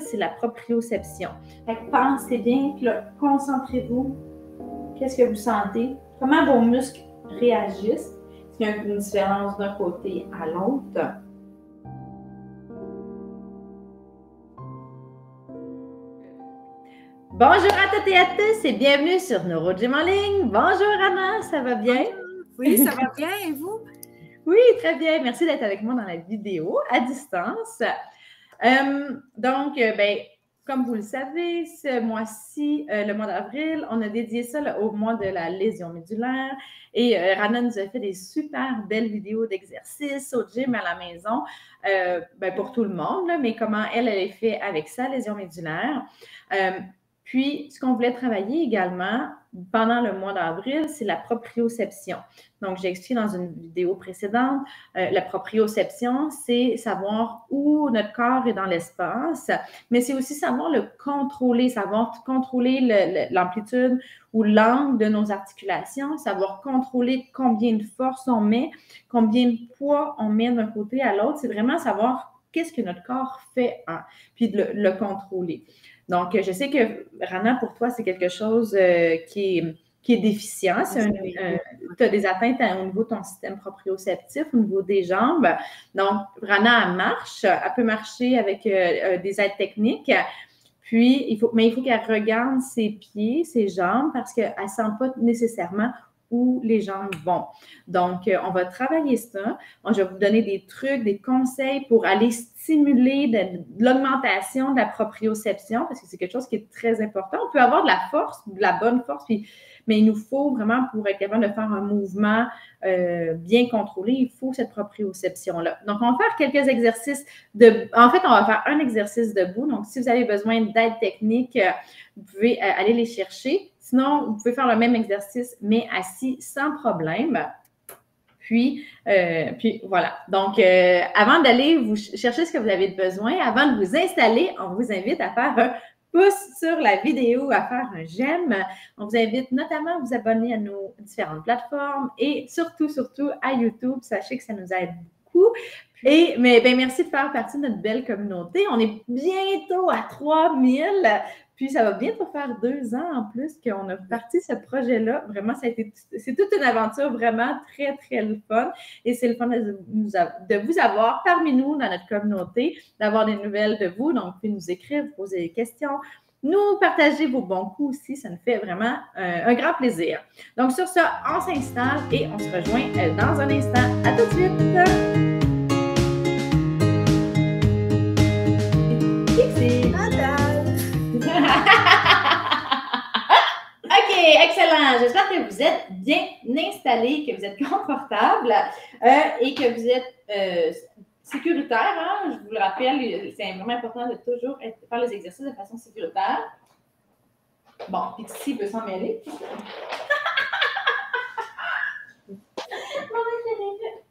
c'est la proprioception. Fait que pensez bien, puis là, concentrez-vous. Qu'est-ce que vous sentez? Comment vos muscles réagissent? Est-ce qu'il y a une différence d'un côté à l'autre? Bonjour à toutes et à tous et bienvenue sur NeuroGym en ligne. Bonjour Anna, ça va bien? Oui, ça va bien et vous? Oui, très bien. Merci d'être avec moi dans la vidéo à distance. Comme vous le savez, ce mois-ci, le mois d'avril, on a dédié ça au mois de la lésion médulaire et Rana nous a fait des super belles vidéos d'exercices au gym à la maison pour tout le monde, là, mais comment elle est fait avec sa lésion médulaire. Puis, ce qu'on voulait travailler également pendant le mois d'avril, c'est la proprioception. Donc, j'ai expliqué dans une vidéo précédente, la proprioception, c'est savoir où notre corps est dans l'espace, mais c'est aussi savoir le contrôler, savoir contrôler l'amplitude ou l'angle de nos articulations, savoir contrôler combien de force on met, combien de poids on met d'un côté à l'autre. C'est vraiment savoir qu'est-ce que notre corps fait, hein, puis de le contrôler. Donc, je sais que, Rana, pour toi, c'est quelque chose qui est déficient. Tu as des atteintes au niveau de ton système proprioceptif, au niveau des jambes. Donc, Rana, elle marche. Elle peut marcher avec des aides techniques. Puis, il faut qu'elle regarde ses pieds, ses jambes, parce qu'elle ne sent pas nécessairement où les jambes vont. Donc, on va travailler ça. Je vais vous donner des trucs, des conseils pour aller stimuler de l'augmentation de la proprioception, parce que c'est quelque chose qui est très important. On peut avoir de la force, de la bonne force, mais il nous faut vraiment, pour être capable de faire un mouvement bien contrôlé, il faut cette proprioception-là. Donc, on va faire quelques exercices En fait, on va faire un exercice debout. Donc, si vous avez besoin d'aide technique, vous pouvez aller les chercher. Sinon, vous pouvez faire le même exercice, mais assis sans problème. Puis voilà. Donc, avant d'aller vous chercher ce que vous avez besoin, avant de vous installer, on vous invite à faire un pouce sur la vidéo, à faire un j'aime. On vous invite notamment à vous abonner à nos différentes plateformes et surtout à YouTube. Sachez que ça nous aide beaucoup. Mais merci de faire partie de notre belle communauté. On est bientôt à 3000. Puis, ça va bientôt faire 2 ans en plus qu'on a parti ce projet-là. Vraiment, c'est toute une aventure vraiment très, très fun. Et c'est le fun de vous avoir parmi nous dans notre communauté, d'avoir des nouvelles de vous. Donc, vous pouvez nous écrire, vous poser des questions, nous partager vos bons coups aussi. Ça nous fait vraiment un grand plaisir. Donc, sur ça, on s'installe et on se rejoint dans un instant. À tout de suite! OK, excellent. J'espère que vous êtes bien installés, que vous êtes confortables et que vous êtes sécuritaire. Hein? Je vous le rappelle, c'est vraiment important de toujours faire les exercices de façon sécuritaire. Bon, puis ici, il peut s'en mêler.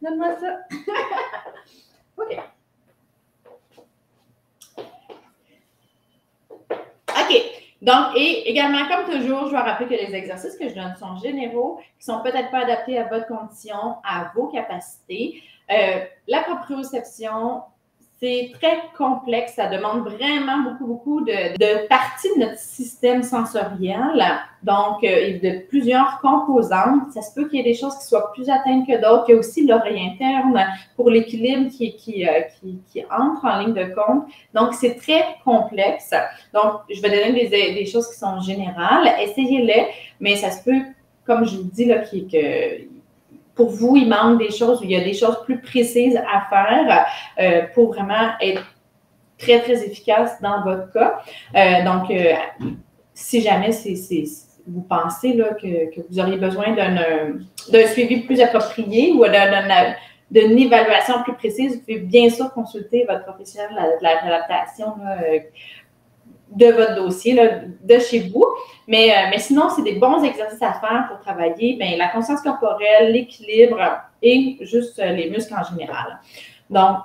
Donne-moi ça. OK. OK. Donc, et également, comme toujours, je vais rappeler que les exercices que je donne sont généraux, qui ne sont peut-être pas adaptés à votre condition, à vos capacités. La proprioception, c'est très complexe. Ça demande vraiment beaucoup de parties de notre système sensoriel. Donc, de plusieurs composantes. Ça se peut qu'il y ait des choses qui soient plus atteintes que d'autres. Il y a aussi l'oreille interne pour l'équilibre qui entre en ligne de compte. Donc, c'est très complexe. Donc, je vais donner des choses qui sont générales. Essayez-les, mais ça se peut, comme je vous dis, là, que pour vous, il manque des choses, il y a des choses plus précises à faire pour vraiment être très, très efficace dans votre cas. Donc, si jamais vous pensez là, que vous auriez besoin d'un suivi plus approprié ou d'une évaluation plus précise, vous pouvez bien sûr consulter votre professionnel de la réadaptation de votre dossier, là, de chez vous. Mais sinon, c'est des bons exercices à faire pour travailler la conscience corporelle, l'équilibre et juste les muscles en général. Donc,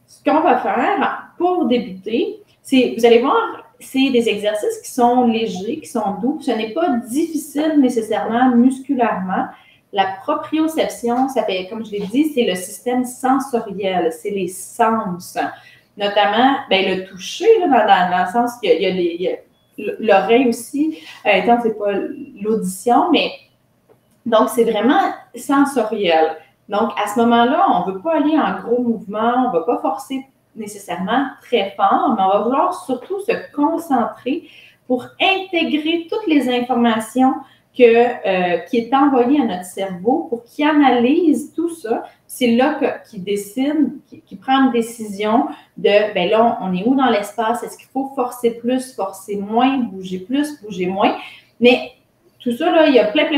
ce qu'on va faire pour débuter, c'est, vous allez voir, c'est des exercices qui sont légers, qui sont doux. Ce n'est pas difficile nécessairement musculairement. La proprioception, ça fait, comme je l'ai dit, c'est le système sensoriel, c'est les sens. notamment le toucher, là, dans le sens qu'il y a l'oreille aussi, étant c'est pas l'audition, mais donc c'est vraiment sensoriel. Donc, à ce moment-là, on ne veut pas aller en gros mouvement, on ne va pas forcer nécessairement très fort, mais on va vouloir surtout se concentrer pour intégrer toutes les informations qui est envoyée à notre cerveau pour qu'il analyse tout ça. C'est là qu'il décide, qu'il prend une décision de, ben là, on est où dans l'espace? Est-ce qu'il faut forcer plus, forcer moins, bouger plus, bouger moins? Mais tout ça, là, il y a plein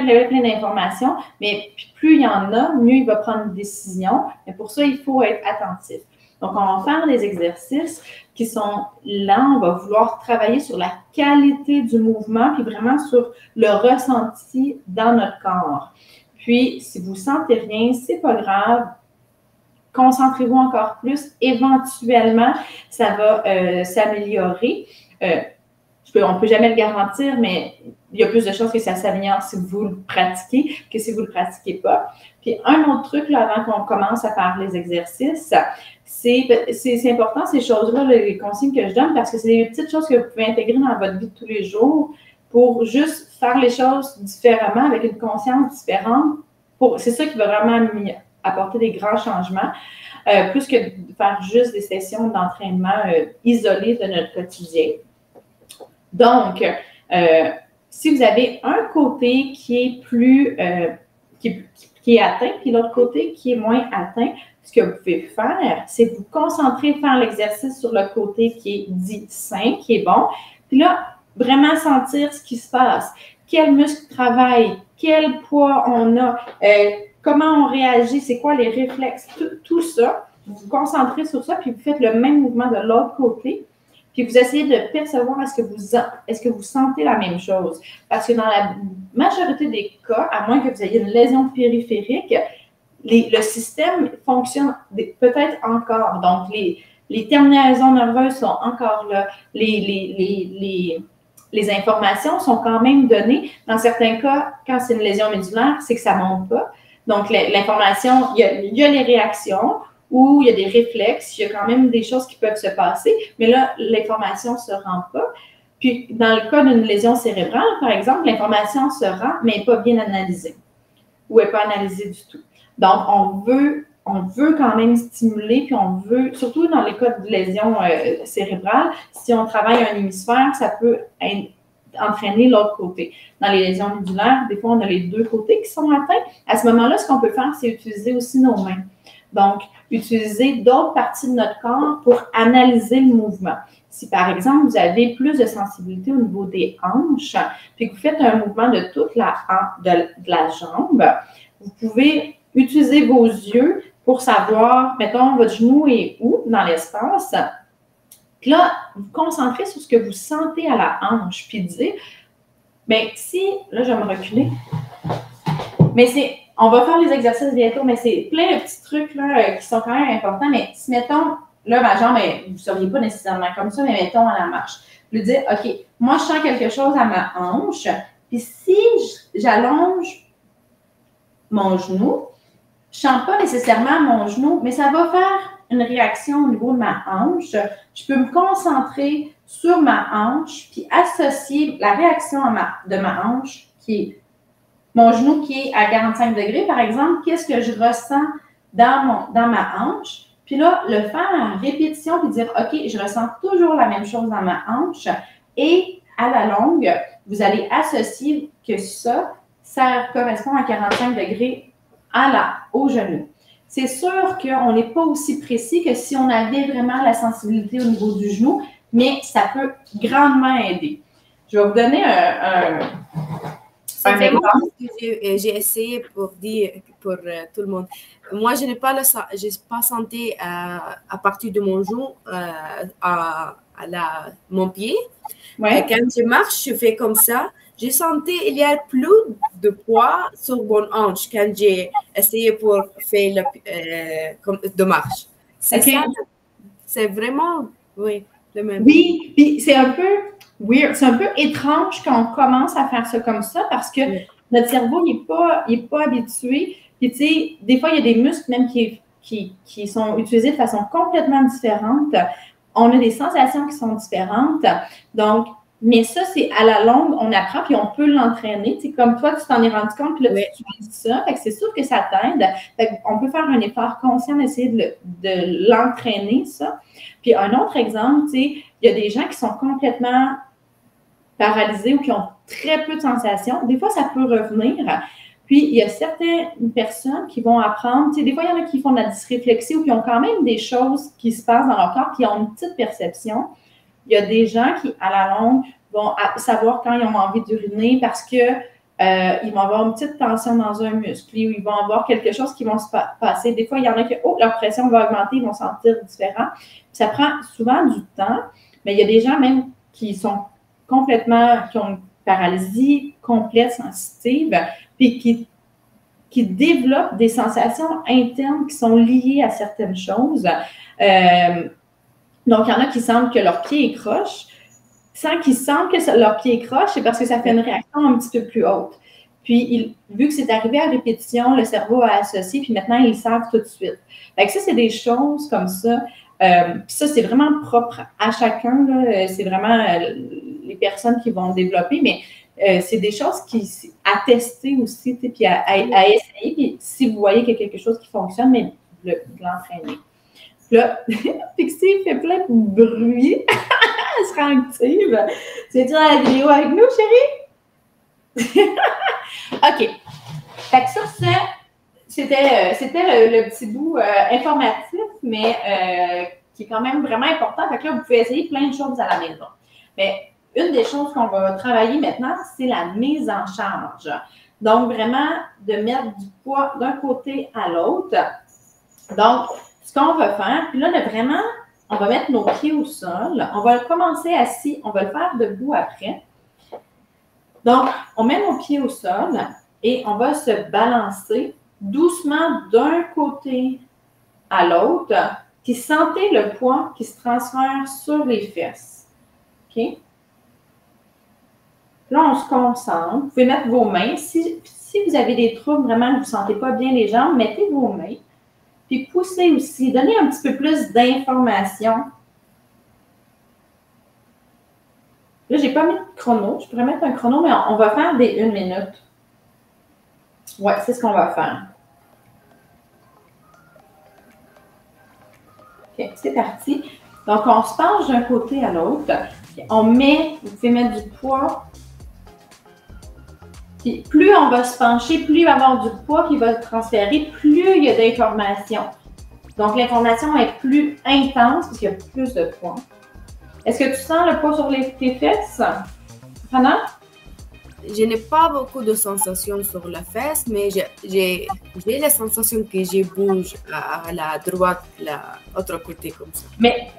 d'informations, mais plus il y en a, mieux il va prendre une décision. Mais pour ça, il faut être attentif. Donc, on va faire des exercices qui sont lents. On va vouloir travailler sur la qualité du mouvement, puis vraiment sur le ressenti dans notre corps. Puis, si vous ne sentez rien, ce n'est pas grave. Concentrez-vous encore plus. Éventuellement, ça va s'améliorer. On ne peut jamais le garantir, mais il y a plus de chances que ça s'améliore si vous le pratiquez que si vous ne le pratiquez pas. Puis, un autre truc, là, avant qu'on commence à faire les exercices, c'est important, ces choses-là, les consignes que je donne, parce que c'est des petites choses que vous pouvez intégrer dans votre vie de tous les jours pour juste faire les choses différemment, avec une conscience différente. C'est ça qui va vraiment apporter des grands changements, plus que de faire juste des sessions d'entraînement isolées de notre quotidien. Donc, si vous avez un côté qui est plus qui est atteint, puis l'autre côté qui est moins atteint, ce que vous pouvez faire, c'est vous concentrer, faire l'exercice sur le côté qui est dit sain, qui est bon, puis là, vraiment sentir ce qui se passe. Quel muscle travaille, quel poids on a, comment on réagit, c'est quoi les réflexes, tout ça. Vous vous concentrez sur ça, puis vous faites le même mouvement de l'autre côté. Puis vous essayez de percevoir est-ce que vous sentez la même chose. Parce que dans la majorité des cas, à moins que vous ayez une lésion périphérique, le système fonctionne peut-être encore. Donc, les terminaisons nerveuses sont encore là. Les informations sont quand même données. Dans certains cas, quand c'est une lésion médulaire, c'est que ça ne monte pas. Donc, l'information, il y a les réactions, où il y a des réflexes, il y a quand même des choses qui peuvent se passer, mais là, l'information ne se rend pas. Puis, dans le cas d'une lésion cérébrale, par exemple, l'information se rend, mais n'est pas bien analysée ou n'est pas analysée du tout. Donc, on veut quand même stimuler, puis on veut, surtout dans les cas de lésion cérébrale, si on travaille un hémisphère, ça peut entraîner l'autre côté. Dans les lésions médulaires, des fois, on a les deux côtés qui sont atteints. À ce moment-là, ce qu'on peut faire, c'est utiliser aussi nos mains. Donc, utiliser d'autres parties de notre corps pour analyser le mouvement. Si, par exemple, vous avez plus de sensibilité au niveau des hanches, puis que vous faites un mouvement de toute la jambe, vous pouvez utiliser vos yeux pour savoir, mettons, votre genou est où dans l'espace. Puis là, vous concentrez sur ce que vous sentez à la hanche, puis dire, bien, si, là, je vais me reculer, mais on va faire les exercices bientôt, mais c'est plein de petits trucs là, qui sont quand même importants. Mais si, mettons, là, ma jambe, vous ne seriez pas nécessairement comme ça, mais mettons à la marche. Je veux dire, OK, moi, je sens quelque chose à ma hanche, puis si j'allonge mon genou, je ne sens pas nécessairement mon genou, mais ça va faire une réaction au niveau de ma hanche. Je peux me concentrer sur ma hanche, puis associer la réaction de ma hanche, qui est mon genou qui est à 45 degrés, par exemple, qu'est-ce que je ressens dans ma hanche? Puis là, le faire en répétition, puis dire, OK, je ressens toujours la même chose dans ma hanche. Et à la longue, vous allez associer que ça correspond à 45 degrés au genou. C'est sûr qu'on n'est pas aussi précis que si on avait vraiment la sensibilité au niveau du genou, mais ça peut grandement aider. Je vais vous donner C'est vraiment ce que j'ai essayé pour dire pour tout le monde. Moi, je n'ai pas senti à partir de mon genou à mon pied. Ouais. Quand je marche, je fais comme ça. J'ai senti il y a plus de poids sur mon hanche quand j'ai essayé pour faire de marche. C'est ça. C'est vraiment, oui, le même. Oui, puis c'est un peu weird, c'est un peu étrange quand on commence à faire ça comme ça parce que notre cerveau n'est pas habitué. Puis tu sais, des fois, il y a des muscles même qui sont utilisés de façon complètement différente on a des sensations qui sont différentes. Donc, mais ça, c'est à la longue, on apprend, puis on peut l'entraîner. C'est comme toi, tu t'en es rendu compte, puis là, tu utilises ça. Fait que c'est sûr que ça t'aide. On peut faire un effort conscient d'essayer de l'entraîner, ça. Puis un autre exemple, tu sais, il y a des gens qui sont complètement paralysés ou qui ont très peu de sensations. Des fois, ça peut revenir. Puis, il y a certaines personnes qui vont apprendre, tu sais, des fois, il y en a qui font de la dysréflexie ou qui ont quand même des choses qui se passent dans leur corps, qui ont une petite perception. Il y a des gens qui, à la longue, vont savoir quand ils ont envie d'uriner parce que ils vont avoir une petite tension dans un muscle ou ils vont avoir quelque chose qui va se passer. Des fois, il y en a qui, leur pression va augmenter, ils vont se sentir différents. Ça prend souvent du temps, mais il y a des gens même qui sont qui ont une paralysie complète sensitive, puis qui développent des sensations internes qui sont liées à certaines choses. Donc, il y en a qui sentent que leur pied est croche. Sans qu'ils sentent que leur pied est croche, c'est parce que ça fait une réaction un petit peu plus haute. Puis, vu que c'est arrivé à répétition, le cerveau a associé, puis maintenant, ils le savent tout de suite. Fait que ça, c'est des choses comme ça. Puis ça, c'est vraiment propre à chacun. C'est vraiment les personnes qui vont développer, mais c'est des choses à tester aussi, puis à essayer. Puis si vous voyez qu'il y a quelque chose qui fonctionne, mais de l'entraîner. Là, Pixie fait plein de bruit. Elle se rend active. Tu veux-tu la vidéo avec nous, chérie? OK. Fait que sur ça, c'était le petit bout informatif, mais qui est quand même vraiment important. Fait que là, vous pouvez essayer plein de choses à la maison. Mais une des choses qu'on va travailler maintenant, c'est la mise en charge. Donc, vraiment, de mettre du poids d'un côté à l'autre. Donc, ce qu'on va faire, puis là, vraiment, on va mettre nos pieds au sol. On va commencer assis. On va le faire debout après. Donc, on met nos pieds au sol et on va se balancer doucement d'un côté à l'autre. Puis, sentez le poids qui se transfère sur les fesses. OK? Là, on se concentre. Vous pouvez mettre vos mains. Si vous avez des troubles, vraiment, vous ne sentez pas bien les jambes, mettez vos mains. Puis poussez aussi, donnez un petit peu plus d'informations. Là, je n'ai pas mis de chrono. Je pourrais mettre un chrono, mais on va faire des 1 minute. Ouais, c'est ce qu'on va faire. OK, c'est parti. Donc, on se penche d'un côté à l'autre. On met, vous pouvez mettre du poids. Puis plus on va se pencher, plus il va y avoir du poids qui va se transférer, plus il y a d'informations. Donc, l'information est plus intense parce qu'il y a plus de poids. Est-ce que tu sens le poids sur tes fesses? Hannah? Je n'ai pas beaucoup de sensations sur la fesse, mais j'ai la sensation que je bouge à la droite, l'autre côté comme ça. Mais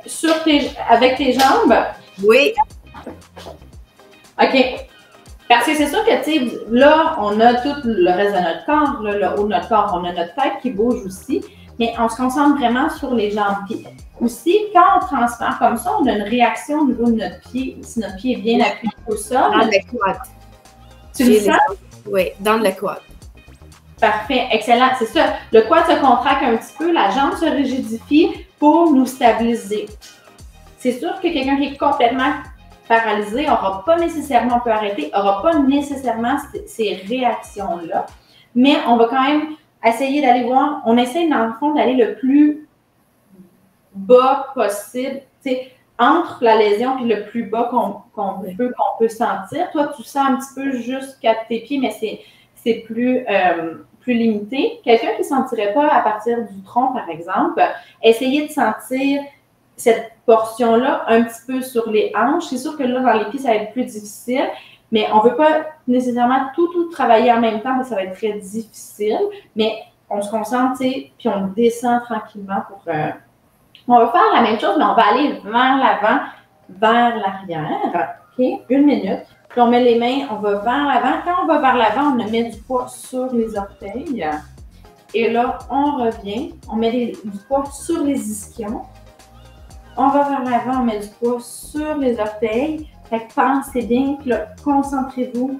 avec tes jambes? Oui. OK. Parce que c'est sûr que, tu sais, là, on a tout le reste de notre corps, là, le haut de notre corps, on a notre tête qui bouge aussi, mais on se concentre vraiment sur les jambes. Puis aussi, quand on transfère comme ça, on a une réaction au niveau de notre pied, si notre pied est bien appuyé au sol. Dans le quad. Tu le sens? Oui, dans le quad. Parfait, excellent, c'est ça. Le quad se contracte un petit peu, la jambe se rigidifie pour nous stabiliser. C'est sûr que quelqu'un qui est complètement paralysé n'aura pas nécessairement, on peut arrêter, n'aura pas nécessairement ces réactions-là, mais on va quand même essayer d'aller voir, on essaie dans le fond d'aller le plus bas possible, tu sais, entre la lésion et le plus bas qu'on peut sentir. Toi, tu sens un petit peu jusqu'à tes pieds, mais c'est plus limité. Quelqu'un qui ne sentirait pas à partir du tronc, par exemple, essayez de sentir cette portion-là un petit peu sur les hanches. C'est sûr que là, dans les pieds, ça va être plus difficile, mais on ne veut pas nécessairement tout travailler en même temps, parce que ça va être très difficile, mais on se concentre, tu sais, puis on descend tranquillement pour... On va faire la même chose, mais on va aller vers l'avant, vers l'arrière. OK? 1 minute. Puis on met les mains, on va vers l'avant. Quand on va vers l'avant, on met du poids sur les orteils. Et là, on revient. On met du poids sur les ischions. On va vers l'avant, on met du poids sur les orteils. Fait que pensez bien, puis là, concentrez-vous.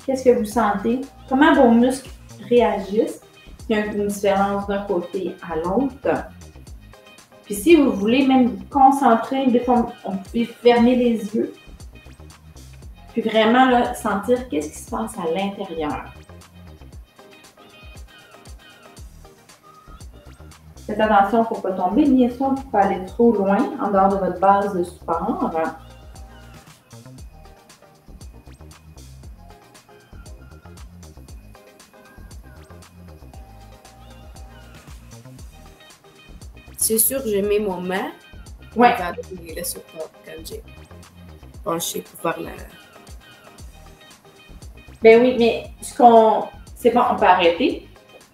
Qu'est-ce que vous sentez? Comment vos muscles réagissent? Il y a une différence d'un côté à l'autre. Puis si vous voulez même vous concentrer, des fois, on peut fermer les yeux. Puis vraiment là, sentir qu'est-ce qui se passe à l'intérieur. Faites attention pour ne pas tomber. Bien sûr, vous ne pouvez pas aller trop loin en dehors de votre base de support. C'est sûr que j'ai mis mon main. Ouais. Le support quand j'ai penché pour faire la... Ben oui, mais c'est bon, on peut arrêter.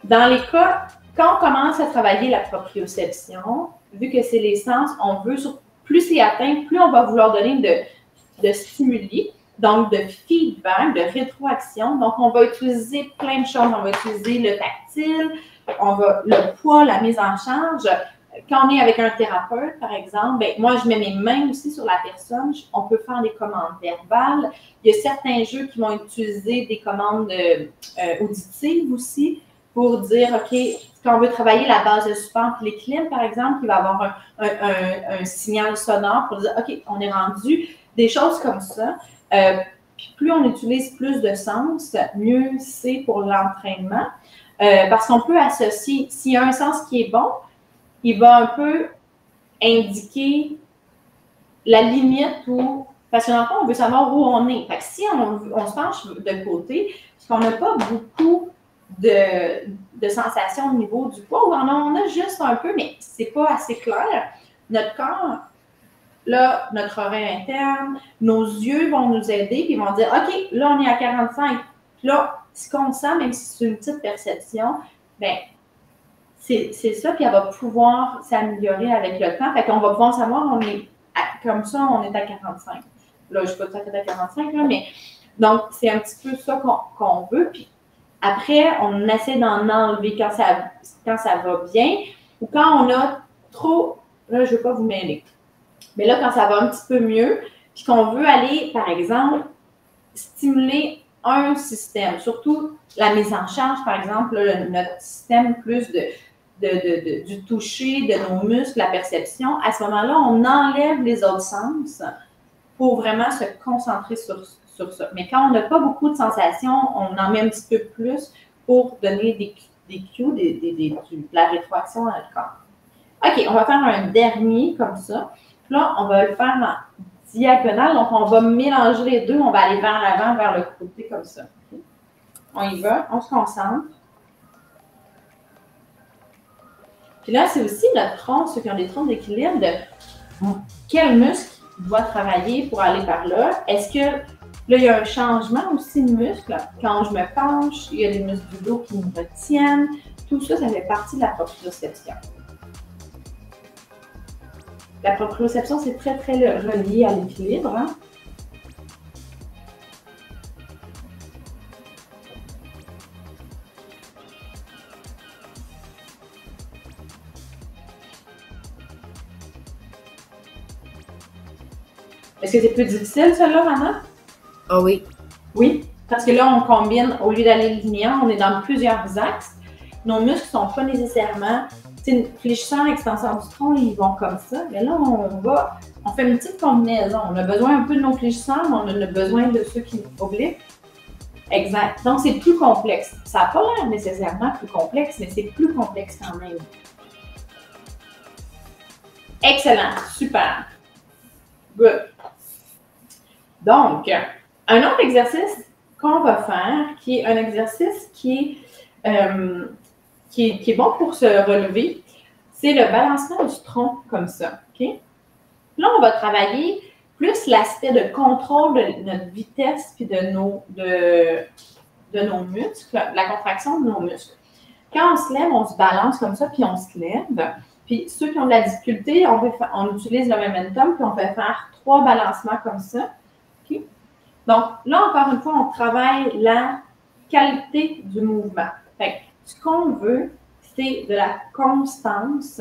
Dans les cas, quand on commence à travailler la proprioception, vu que c'est les sens, on veut, plus c'est atteint, plus on va vouloir donner de stimuli, donc de feedback, de rétroaction. Donc, on va utiliser plein de choses. On va utiliser le tactile, le poids, la mise en charge. Quand on est avec un thérapeute, par exemple, ben, moi, je mets mes mains aussi sur la personne. On peut faire des commandes verbales. Il y a certains jeux qui vont utiliser des commandes auditives aussi pour dire, OK, quand on veut travailler la base de support, l'équilibre, par exemple, il va avoir un signal sonore pour dire, OK, on est rendu, des choses comme ça. Puis plus on utilise plus de sens, mieux c'est pour l'entraînement. Parce qu'on peut associer, s'il y a un sens qui est bon, il va un peu indiquer la limite où, parce que dans le fond, on veut savoir où on est. Fait que si on se penche de côté, parce qu'on n'a pas beaucoup de sensations au niveau du poids, ou on a juste un peu, mais c'est pas assez clair. Notre corps, là, notre oreille interne, nos yeux vont nous aider, puis ils vont dire, OK, là, on est à 45. Puis là, ce qu'on sent, même si c'est une petite perception, bien, c'est ça, puis elle va pouvoir s'améliorer avec le temps. Fait qu'on va pouvoir savoir, comme ça, on est à 45. Là, je ne sais pas tout à fait à 45, là, mais donc, c'est un petit peu ça qu'on veut. Puis après, on essaie d'en enlever quand ça va bien ou quand on a trop, là, je ne veux pas vous mêler. Mais là, quand ça va un petit peu mieux, puis qu'on veut aller, par exemple, stimuler un système, surtout la mise en charge, par exemple, là, notre système plus du toucher, de nos muscles, la perception, à ce moment-là, on enlève les autres sens pour vraiment se concentrer sur ça. Mais quand on n'a pas beaucoup de sensations, on en met un petit peu plus pour donner des cues, de la rétroaction à notre corps. OK, on va faire un dernier comme ça. Là, on va le faire en diagonale. Donc, on va mélanger les deux. On va aller vers l'avant, vers le côté comme ça. Okay. On y va, on se concentre. Puis là, c'est aussi notre tronc, ceux qui ont des troncs d'équilibre, de quel muscle doit travailler pour aller par là. Est-ce que là, il y a un changement aussi de muscle? Quand je me penche, il y a des muscles du dos qui me retiennent. Tout ça, ça fait partie de la proprioception. La proprioception, c'est très, très relié à l'équilibre. Hein? Est-ce que c'est plus difficile, celle-là, Rana? Ah oui. Oui, parce que là, on combine, au lieu d'aller linéaire, on est dans plusieurs axes. Nos muscles ne sont pas nécessairement, fléchisseurs, extenseurs du tronc, ils vont comme ça. Mais là, on fait une petite combinaison. On a besoin un peu de nos fléchisseurs, mais on a besoin de ceux qui obliquent. Exact. Donc, c'est plus complexe. Ça n'a pas l'air nécessairement plus complexe, mais c'est plus complexe quand même. Excellent. Super. Good. Donc, un autre exercice qu'on va faire, qui est un exercice qui est bon pour se relever, c'est le balancement du tronc comme ça. Okay? Là, on va travailler plus l'aspect de contrôle de notre vitesse puis de nos muscles, la contraction de nos muscles. Quand on se lève, on se balance comme ça, puis on se lève. Puis ceux qui ont de la difficulté, on utilise le momentum, puis on fait faire 3 balancements comme ça. Okay? Donc, là, encore une fois, on travaille la qualité du mouvement. Fait que, ce qu'on veut, c'est de la constance.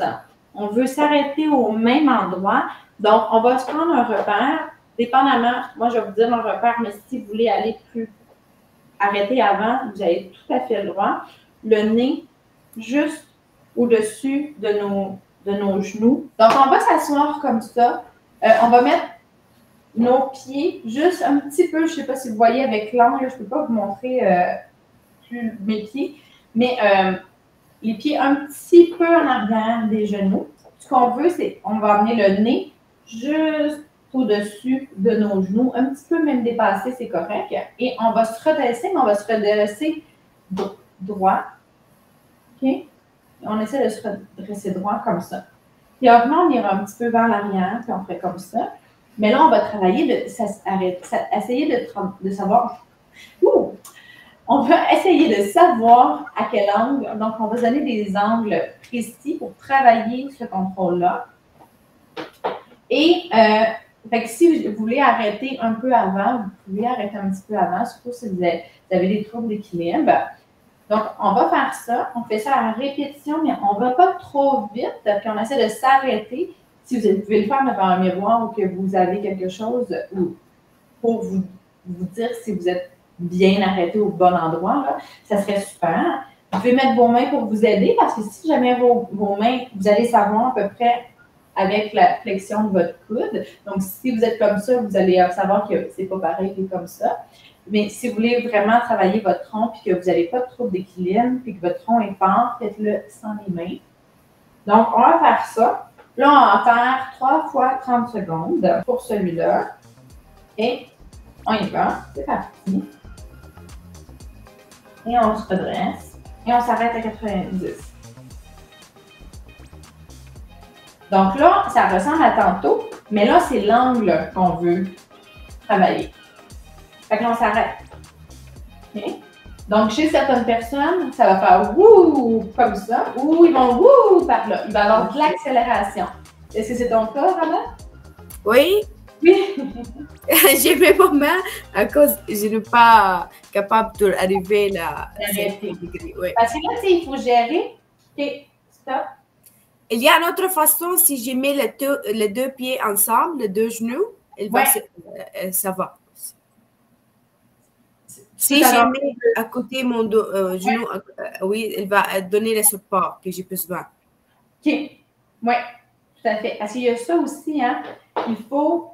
On veut s'arrêter au même endroit. Donc, on va se prendre un repère, dépendamment, moi, je vais vous dire un repère, mais si vous voulez aller plus arrêter avant, vous avez tout à fait le droit. Le nez juste au-dessus de de nos genoux. Donc, on va s'asseoir comme ça. On va mettre nos pieds juste un petit peu, je ne sais pas si vous voyez avec l'angle, je ne peux pas vous montrer plus mes pieds, mais les pieds un petit peu en arrière des genoux. Ce qu'on veut, c'est on va amener le nez juste au-dessus de nos genoux, un petit peu même dépassé, c'est correct. Et on va se redresser, mais on va se redresser droit. OK? Et on essaie de se redresser droit comme ça. Puis avant, on ira un petit peu vers l'arrière, puis on ferait comme ça. Mais là, on va travailler essayer de savoir. On va essayer de savoir à quel angle. Donc, on va donner des angles précis pour travailler ce contrôle-là. Et fait que si vous voulez arrêter un peu avant, vous pouvez arrêter un petit peu avant, surtout si vous avez des troubles d'équilibre. Donc, on va faire ça. On fait ça à répétition, mais on ne va pas trop vite. Puis, on essaie de s'arrêter. Si vous pouvez le faire devant un miroir ou que vous avez quelque chose pour vous dire si vous êtes bien arrêté au bon endroit, là, ça serait super. Vous pouvez mettre vos mains pour vous aider parce que si jamais vos mains, vous allez savoir à peu près avec la flexion de votre coude. Donc, si vous êtes comme ça, vous allez savoir que c'est pas pareil que comme ça. Mais si vous voulez vraiment travailler votre tronc et que vous n'avez pas de trouble d'équilibre et que votre tronc est fort, faites-le sans les mains. Donc, on va faire ça. Là, on va faire 3 fois 30 secondes pour celui-là. Et on y va. C'est parti. Et on se redresse. Et on s'arrête à 90. Donc là, ça ressemble à tantôt, mais là, c'est l'angle qu'on veut travailler. Fait que là, on s'arrête. Okay. Donc, chez certaines personnes, ça va faire wouh comme ça, ou ils vont wouh par là. Il va y avoir de l'accélération. Est-ce que c'est ton cas, Rana? Oui. Oui. J'ai fait pas mal à cause je n'ai pas capable d'arriver à 5 degrés. Oui. Parce que là, il faut gérer. OK, stop. Il y a une autre façon, si je mets les deux pieds ensemble, les deux genoux, ça va. Si je mets à côté mon genou, oui, il va donner le support que j'ai besoin. OK. Oui, tout à fait. Parce qu'il y a ça aussi, hein. Il faut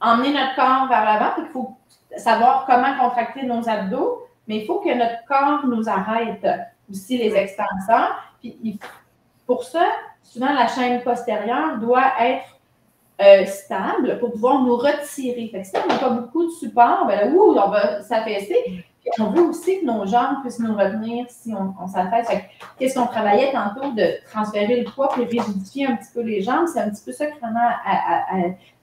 emmener notre corps vers l'avant, il faut savoir comment contracter nos abdos, mais il faut que notre corps nous arrête aussi les extenseurs. Puis, pour ça, souvent, la chaîne postérieure doit être stable pour pouvoir nous retirer. Fait que si on n'a pas beaucoup de support, ben là, on va s'affaisser. Puis on veut aussi que nos jambes puissent nous retenir si on s'affaisse. Qu'est-ce qu'on travaillait tantôt de transférer le poids et rigidifier un petit peu les jambes? C'est un petit peu ça que Rana a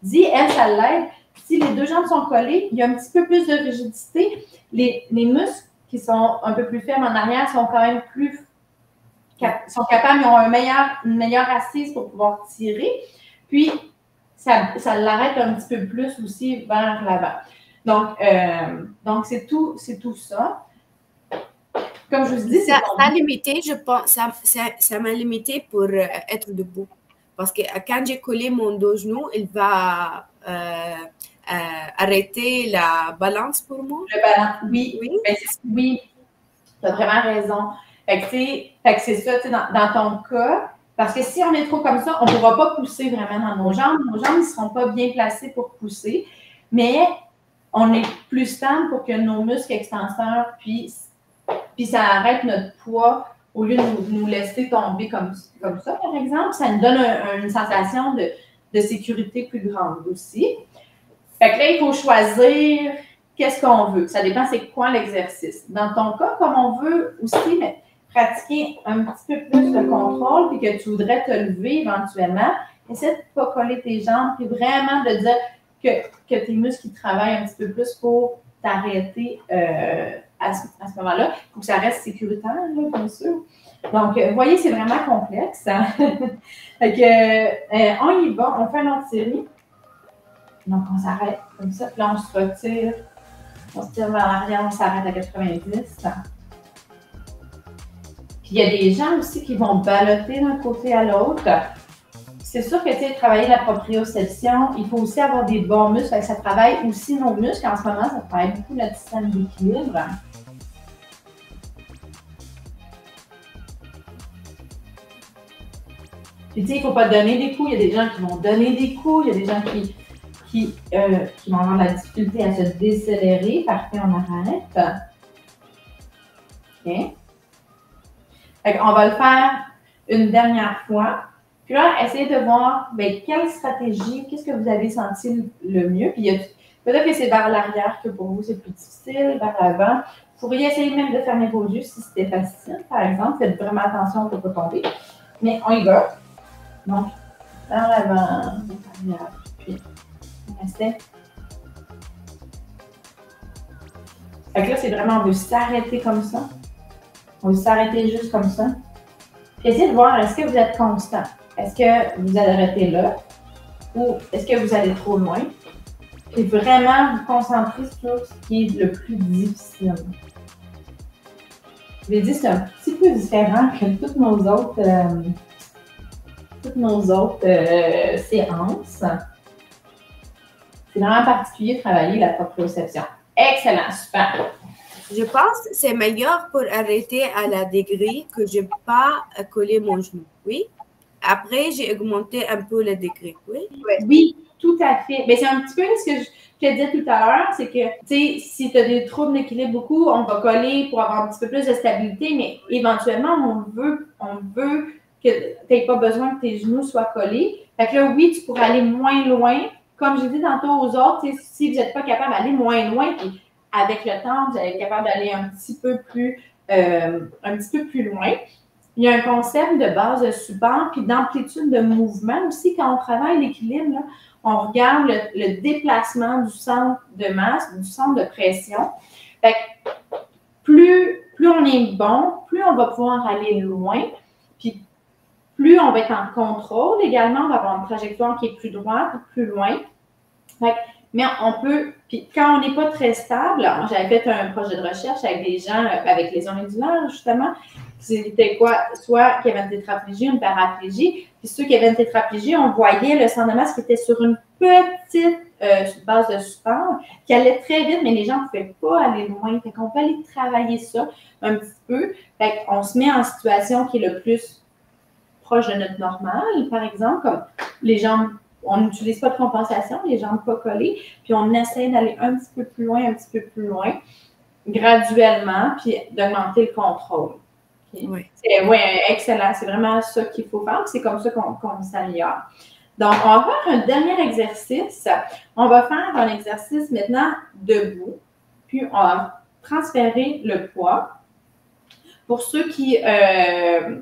dit. Elle, ça l'aide. Si les deux jambes sont collées, il y a un petit peu plus de rigidité. Les muscles qui sont un peu plus faibles en arrière sont quand même sont capables, ils ont une meilleure assise pour pouvoir tirer. Puis, ça l'arrête un petit peu plus aussi vers l'avant. Donc c'est tout ça. Comme je vous dis, ça m'a limité, je pense, ça m'a limité pour être debout. Parce que quand j'ai collé mon dos genou, il va arrêter la balance pour moi. Le balance, oui. Oui, tu as vraiment raison. Fait que c'est ça, tu sais, dans ton cas, parce que si on est trop comme ça, on ne pourra pas pousser vraiment dans nos jambes. Nos jambes ne seront pas bien placées pour pousser, mais on est plus stable pour que nos muscles extenseurs puissent, puis ça arrête notre poids au lieu de nous laisser tomber comme ça, par exemple. Ça nous donne une sensation de sécurité plus grande aussi. Fait que là, il faut choisir qu'est-ce qu'on veut. Ça dépend c'est quoi l'exercice. Dans ton cas, comme on veut aussi pratiquer un petit peu plus de contrôle puis que tu voudrais te lever éventuellement, essaie de ne pas coller tes jambes puis vraiment de dire que tes muscles travaillent un petit peu plus pour t'arrêter à ce moment-là. Il faut que ça reste sécuritaire, là, bien sûr. Donc, vous voyez, c'est vraiment complexe. Hein? Fait que, on y va, on fait une autre série. Donc, on s'arrête comme ça, puis là, on se retire. On se tire vers l'arrière, on s'arrête à 90. Puis, il y a des gens aussi qui vont balloter d'un côté à l'autre. C'est sûr que, tu sais, travailler la proprioception, il faut aussi avoir des bons muscles. Fait que ça travaille aussi nos muscles. En ce moment, ça travaille beaucoup notre système d'équilibre. Puis, tu sais, il ne faut pas donner des coups. Il y a des gens qui vont donner des coups. Il y a des gens qui vont avoir la difficulté à se décélérer. Parfait, on arrête. OK. Fait qu'on va le faire une dernière fois. Puis là, essayez de voir quelle stratégie, qu'est-ce que vous avez senti le mieux. Puis peut-être que c'est vers l'arrière que pour vous c'est plus difficile, vers l'avant. Vous pourriez essayer même de fermer vos yeux si c'était facile, par exemple. Faites vraiment attention pour ne pas tomber. Mais on y va. Donc, vers l'avant, vers l'arrière. Puis, on restait. Fait que là, c'est vraiment, on veut s'arrêter comme ça. On veut s'arrêter juste comme ça. Puis essayez de voir, est-ce que vous êtes constant? Est-ce que vous allez arrêter là? Ou est-ce que vous allez trop loin? Puis vraiment vous concentrer sur ce qui est le plus difficile. Je l'ai dit, c'est un petit peu différent que toutes nos autres séances. C'est vraiment particulier de travailler la proprioception. Excellent, super. Je pense que c'est meilleur pour arrêter à la degré que je n'ai pas collé mon genou. Oui. Après, j'ai augmenté un peu le degré. Oui. Oui, tout à fait. Mais c'est un petit peu ce que je te disais tout à l'heure, c'est que, tu sais, si tu as des troubles d'équilibre beaucoup, on va coller pour avoir un petit peu plus de stabilité, mais éventuellement, on veut que tu n'aies pas besoin que tes genoux soient collés. Fait que là, oui, tu pourrais aller moins loin. Comme j'ai dit tantôt aux autres, si vous n'êtes pas capable d'aller moins loin, puis avec le temps, vous allez être capable d'aller un petit peu plus loin. Il y a un concept de base de support puis d'amplitude de mouvement aussi. Quand on travaille l'équilibre, là, on regarde le déplacement du centre de masse, du centre de pression. Fait que plus on est bon, plus on va pouvoir aller loin, puis plus on va être en contrôle également, on va avoir une trajectoire qui est plus droite, plus loin. Fait que, mais on peut, puis quand on n'est pas très stable, moi j'avais fait un projet de recherche avec des gens avec lésions médulaires, justement. C'était quoi? Soit qui avaient une tétraplégie, une paraplégie. Puis ceux qui avaient une tétraplégie, on voyait le centre de masse qui était sur une petite base de support, qui allait très vite, mais les gens ne pouvaient pas aller loin. Fait qu'on peut aller travailler ça un petit peu. Fait qu'on se met en situation qui est le plus proche de notre normal, par exemple, comme les jambes. On n'utilise pas de compensation, les jambes pas collées, puis on essaie d'aller un petit peu plus loin, graduellement, puis d'augmenter le contrôle. Okay? Oui. Excellent. C'est vraiment ça qu'il faut faire. C'est comme ça qu'on s'améliore. Donc, on va faire un dernier exercice. On va faire un exercice maintenant debout, puis on va transférer le poids. Pour ceux qui ne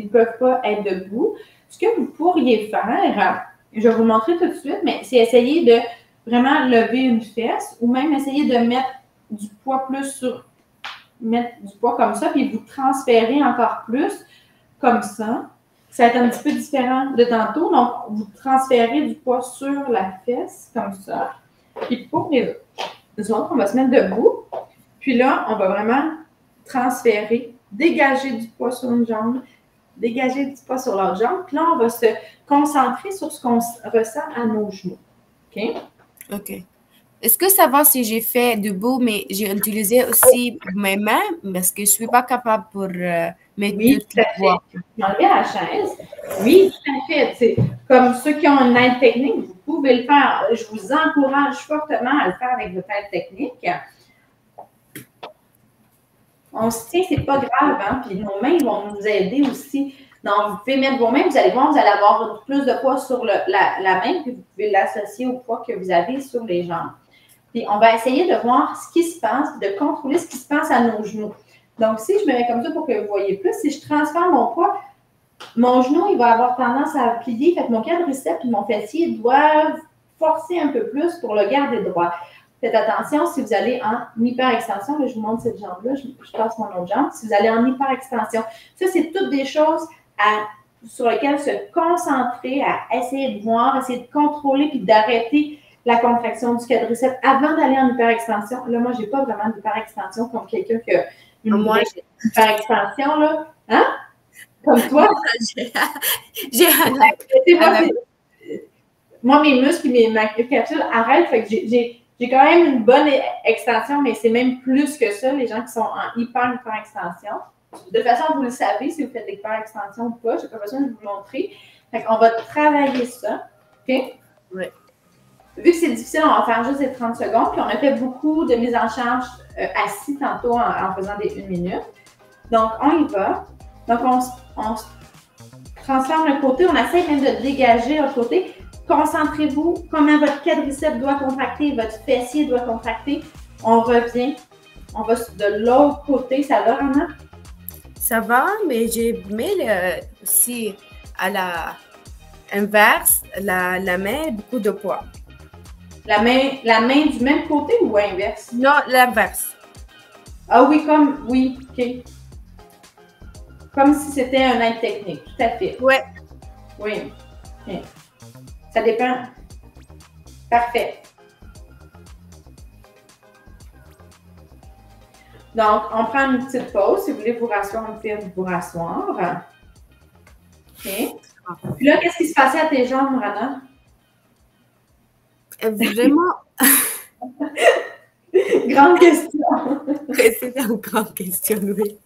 peuvent pas être debout, ce que vous pourriez faire, je vais vous montrer tout de suite, mais c'est essayer de vraiment lever une fesse ou même essayer de mettre du poids comme ça, puis vous transférer encore plus comme ça. Ça va être un petit peu différent de tantôt. Donc, vous transférez du poids sur la fesse comme ça. Puis pour les autres, on va se mettre debout. Puis là, on va vraiment transférer, dégager du poids sur une jambe, dégager du poids sur l'autre jambe. Puis là, on va se concentrer sur ce qu'on ressent à nos genoux. OK? OK. Est-ce que ça va si j'ai fait debout, mais j'ai utilisé aussi mes mains parce que je ne suis pas capable pour mettre tout le poids? Enlever la chaise. Oui, tout à fait. C'est comme ceux qui ont une aide technique, vous pouvez le faire. Je vous encourage fortement à le faire avec votre aide technique. On se tient, c'est pas grave, hein? Puis nos mains vont nous aider aussi. Donc, vous pouvez mettre vos mains, vous allez voir, vous allez avoir plus de poids sur la main, puis vous pouvez l'associer au poids que vous avez sur les jambes. Puis, on va essayer de voir ce qui se passe, de contrôler ce qui se passe à nos genoux. Donc, si je me mets comme ça pour que vous voyez plus, si je transfère mon poids, mon genou, il va avoir tendance à plier. Fait que mon quadriceps et mon fessier doivent forcer un peu plus pour le garder droit. Faites attention si vous allez en hyperextension. Là, je vous montre cette jambe-là. Je passe mon autre jambe. Si vous allez en hyperextension, ça, c'est toutes des choses sur lesquelles se concentrer, à essayer de voir, essayer de contrôler puis d'arrêter la contraction du quadriceps avant d'aller en hyperextension. Là, moi, je n'ai pas vraiment d'hyperextension comme quelqu'un qui a une hyperextension, là. Hein? Comme toi. Moi, mes muscles et ma capsule arrêtent. Fait que j'ai quand même une bonne extension, mais c'est même plus que ça, les gens qui sont en hyper-extension. de toute façon, vous le savez si vous faites l'hyper-extension ou pas. Je n'ai pas besoin de vous montrer. Fait qu'on va travailler ça. OK? Oui. Vu que c'est difficile, on va faire juste des 30 secondes. Puis on a fait beaucoup de mise en charge assis tantôt en faisant des 1 minute. Donc, on y va. Donc, on se transforme le côté. On essaie même de dégager le côté. Concentrez-vous comment votre quadriceps doit contracter, votre fessier doit contracter. On revient. On va de l'autre côté. Ça va, Rana? Ça va, mais j'ai mis aussi à la inverse, la main, beaucoup de poids. La main du même côté ou inverse? Non, l'inverse. Ah oui, oui, OK. Comme si c'était un aide technique, tout à fait. Oui. Oui. Okay. Ça dépend. Parfait. Donc, on prend une petite pause. Si vous voulez vous rasseoir, on peut vous rasseoir. OK. Puis là, qu'est-ce qui se passait à tes jambes, Rana? Vraiment. Grande question. C'était une grande question, oui.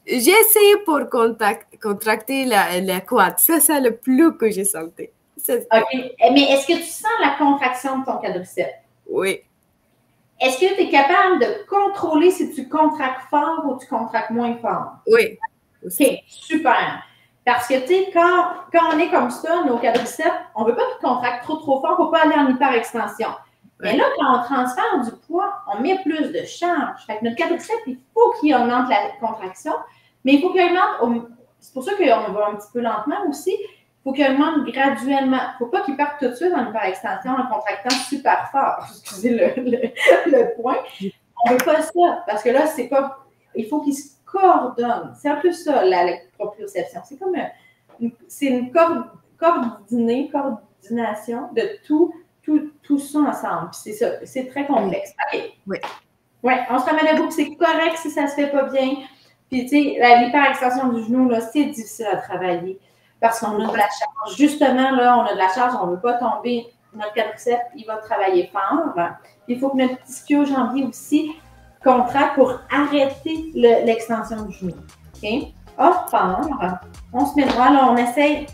J'ai essayé pour contracter la quad. Ça, c'est le plus que j'ai senti. OK. Mais est-ce que tu sens la contraction de ton quadriceps? Oui. Est-ce que tu es capable de contrôler si tu contractes fort ou tu contractes moins fort? Oui. OK, super. Parce que, tu sais, quand on est comme ça, nos quadriceps, on ne veut pas qu'ils contractent trop fort pour ne pas aller en hyperextension. Ouais. Mais là, quand on transfère du poids, on met plus de charge. Fait que notre quadriceps, il faut qu'il augmente la contraction, mais il faut qu'il augmente, c'est pour ça qu'on va un petit peu lentement aussi, il faut qu'il augmente graduellement. Il ne faut pas qu'il parte tout de suite en hyperextension en contractant super fort. Excusez le point. On ne veut pas ça, parce que là, c'est pas, il faut qu'il se coordonne. C'est un peu ça, la proprioception. C'est comme une coordination de tout ça ensemble. Puis c'est ça, c'est très complexe. OK. Oui. Oui, on se remet debout, c'est correct si ça ne se fait pas bien. Puis, tu sais, l'hyperextension du genou, là, c'est difficile à travailler parce qu'on a de la charge. Justement, là, on a de la charge, on ne veut pas tomber. Notre quadriceps, il va travailler fort. Il faut que notre ischio-jambier aussi contracte pour arrêter l'extension du genou. OK? Hors fort. On se met droit, là, on essaye,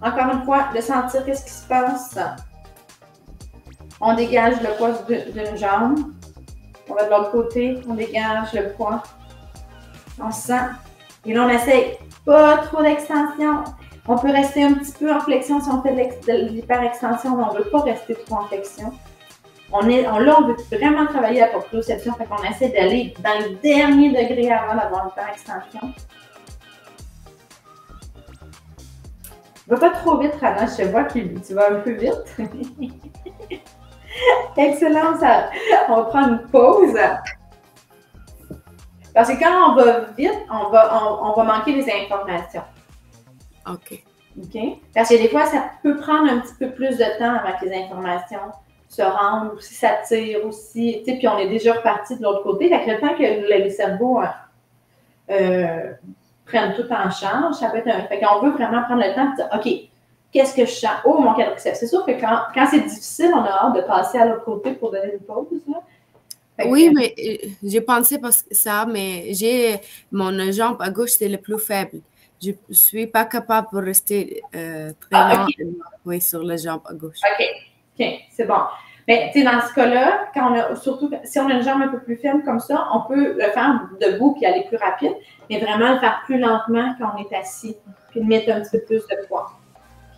encore une fois, de sentir qu'est-ce qui se passe. On dégage le poids d'une jambe. On va de l'autre côté, on dégage le poids. On se sent. Et là, on essaye pas trop d'extension. On peut rester un petit peu en flexion si on fait de l'hyperextension, mais on ne veut pas rester trop en flexion. Là, on veut vraiment travailler la proprioception, fait qu'on essaie d'aller dans le dernier degré avant d'avoir l'hyperextension. Va pas trop vite, Rana, je te vois que tu vas un peu vite. Excellent, on va prendre une pause. Parce que quand on va vite, on va manquer des informations. OK. OK? Parce que des fois, ça peut prendre un petit peu plus de temps avant que les informations se rendent, ou si ça tire aussi, tu sais, puis on est déjà reparti de l'autre côté. Fait que le temps que le cerveau prenne tout en charge, ça peut être un... Fait qu'on veut vraiment prendre le temps de dire, OK, qu'est-ce que je sens? Oh, mon quadriceps. C'est sûr que quand c'est difficile, on a hâte de passer à l'autre côté pour donner une pause. Là. Oui, mais j'ai pensé parce que ça, mais mon jambe à gauche, c'est le plus faible. Je ne suis pas capable de rester très long sur la jambe à gauche. OK, c'est bon. Mais tu sais, dans ce cas-là, surtout si on a une jambe un peu plus faible comme ça, on peut le faire debout puis aller plus rapide, mais vraiment le faire plus lentement quand on est assis, puis mettre un petit peu plus de poids.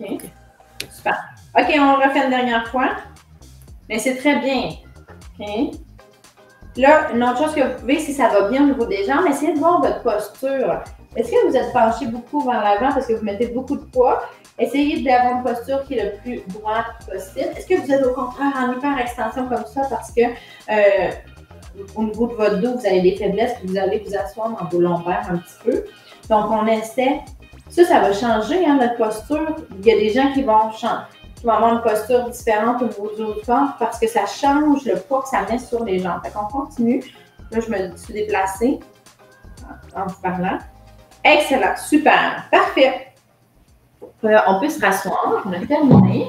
OK. Super. OK, on le refait une dernière fois. Mais c'est très bien. OK. Là, une autre chose que vous pouvez, si ça va bien au niveau des jambes, essayez de voir votre posture. Est-ce que vous êtes penché beaucoup vers l'avant parce que vous mettez beaucoup de poids? Essayez d'avoir une posture qui est le plus droite possible. Est-ce que vous êtes au contraire en hyper-extension comme ça parce que au niveau de votre dos, vous avez des faiblesses et vous allez vous asseoir dans vos lombaires un petit peu? Donc, on essaie. Ça va changer, hein, notre posture. Il y a des gens qui vont avoir une posture différente au niveau du haut du corps parce que ça change le poids que ça met sur les jambes. Fait qu'on continue. Là, je me suis déplacée en vous parlant. Excellent, super, parfait. On peut se rasseoir, on a terminé.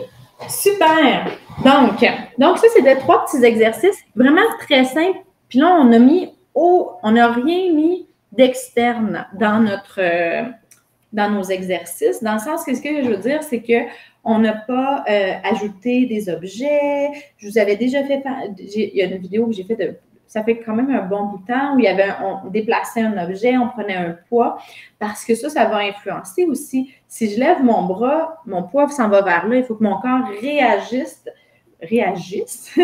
Super. Donc ça, c'était 3 petits exercices vraiment très simples. Puis là, on a mis on n'a rien mis d'externe dans nos exercices, dans le sens que ce que je veux dire, c'est qu'on n'a pas ajouté des objets. Je vous avais déjà fait, il y a une vidéo que j'ai faite, ça fait quand même un bon bout de temps, où on déplaçait un objet, on prenait un poids, parce que ça va influencer aussi. Si je lève mon bras, mon poids s'en va vers là, il faut que mon corps réagisse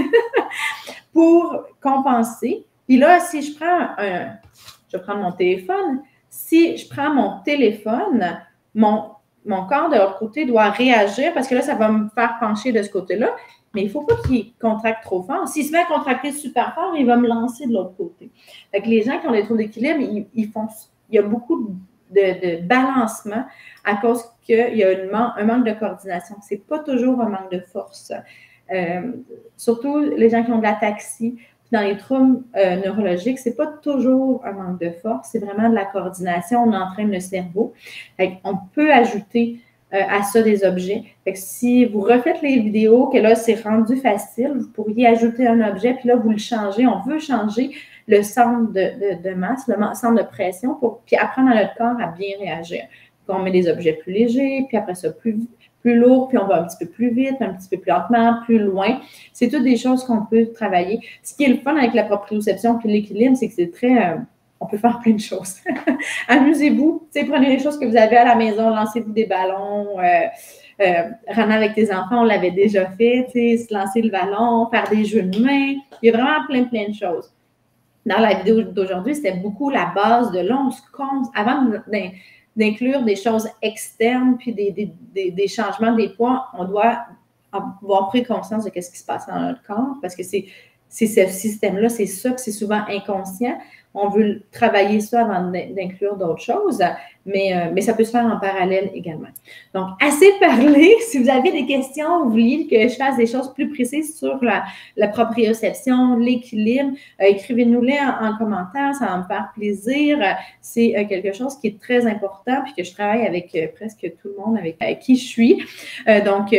pour compenser. Puis là, si je vais prendre mon téléphone, si je prends mon téléphone, mon corps de l'autre côté doit réagir parce que là, ça va me faire pencher de ce côté-là, mais il ne faut pas qu'il contracte trop fort. S'il se met à contracter super fort, il va me lancer de l'autre côté. Fait que les gens qui ont des troubles d'équilibre, il y a beaucoup de balancement à cause qu'il y a un manque de coordination. Ce n'est pas toujours un manque de force. Surtout les gens qui ont de l'ataxie, dans les troubles neurologiques, ce n'est pas toujours un manque de force, c'est vraiment de la coordination, on entraîne le cerveau. On peut ajouter à ça des objets. Fait que si vous refaites les vidéos, que là, c'est rendu facile, vous pourriez ajouter un objet, puis là, vous le changez. On veut changer le centre de masse, le centre de pression, puis apprendre à notre corps à bien réagir. Donc, on met des objets plus légers, puis après ça, plus lourd, puis on va un petit peu plus vite, un petit peu plus lentement, plus loin. C'est toutes des choses qu'on peut travailler. Ce qui est le fun avec la proprioception puis l'équilibre, c'est que c'est très... on peut faire plein de choses. Amusez-vous. Prenez les choses que vous avez à la maison, lancez-vous des ballons. Rana avec tes enfants, on l'avait déjà fait, se lancer le ballon, faire des jeux de main. Il y a vraiment plein de choses. Dans la vidéo d'aujourd'hui, c'était beaucoup la base de là. Avant d'inclure des choses externes, puis des changements des poids, on doit avoir pris conscience de ce qui se passe dans notre corps, parce que c'est ce système-là, c'est ça, que c'est souvent inconscient. On veut travailler ça avant d'inclure d'autres choses, mais ça peut se faire en parallèle également. Donc, assez parlé. Si vous avez des questions, vous voulez que je fasse des choses plus précises sur la proprioception, l'équilibre, écrivez-nous-les en commentaire, ça va me faire plaisir. C'est quelque chose qui est très important, puis que je travaille avec presque tout le monde avec qui je suis. Donc,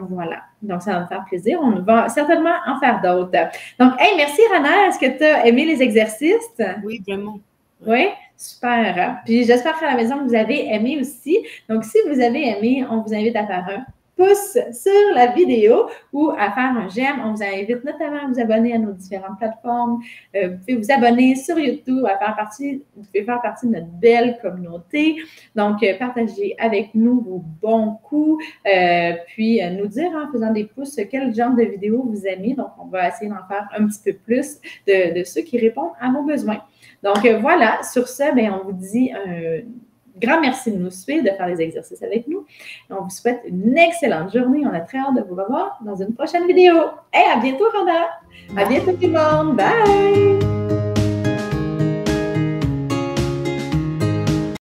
voilà. Donc, ça va me faire plaisir. On va certainement en faire d'autres. Donc, hey, merci Rana. Est-ce que tu as aimé les exercices? Oui, vraiment. Oui, super. Puis j'espère qu'à la maison, vous avez aimé aussi. Donc, si vous avez aimé, on vous invite à faire un pouce sur la vidéo ou à faire un j'aime. On vous invite notamment à vous abonner à nos différentes plateformes. Vous pouvez vous abonner sur YouTube, vous pouvez faire partie de notre belle communauté. Donc, partagez avec nous vos bons coups, puis nous dire en faisant des pouces quel genre de vidéo vous aimez. Donc, on va essayer d'en faire un petit peu plus de ceux qui répondent à vos besoins. Donc, voilà, sur ce, on vous dit un grand merci de nous suivre, de faire les exercices avec nous. On vous souhaite une excellente journée. On a très hâte de vous revoir dans une prochaine vidéo. Et à bientôt, Rhonda. À bientôt, tout le monde. Bye!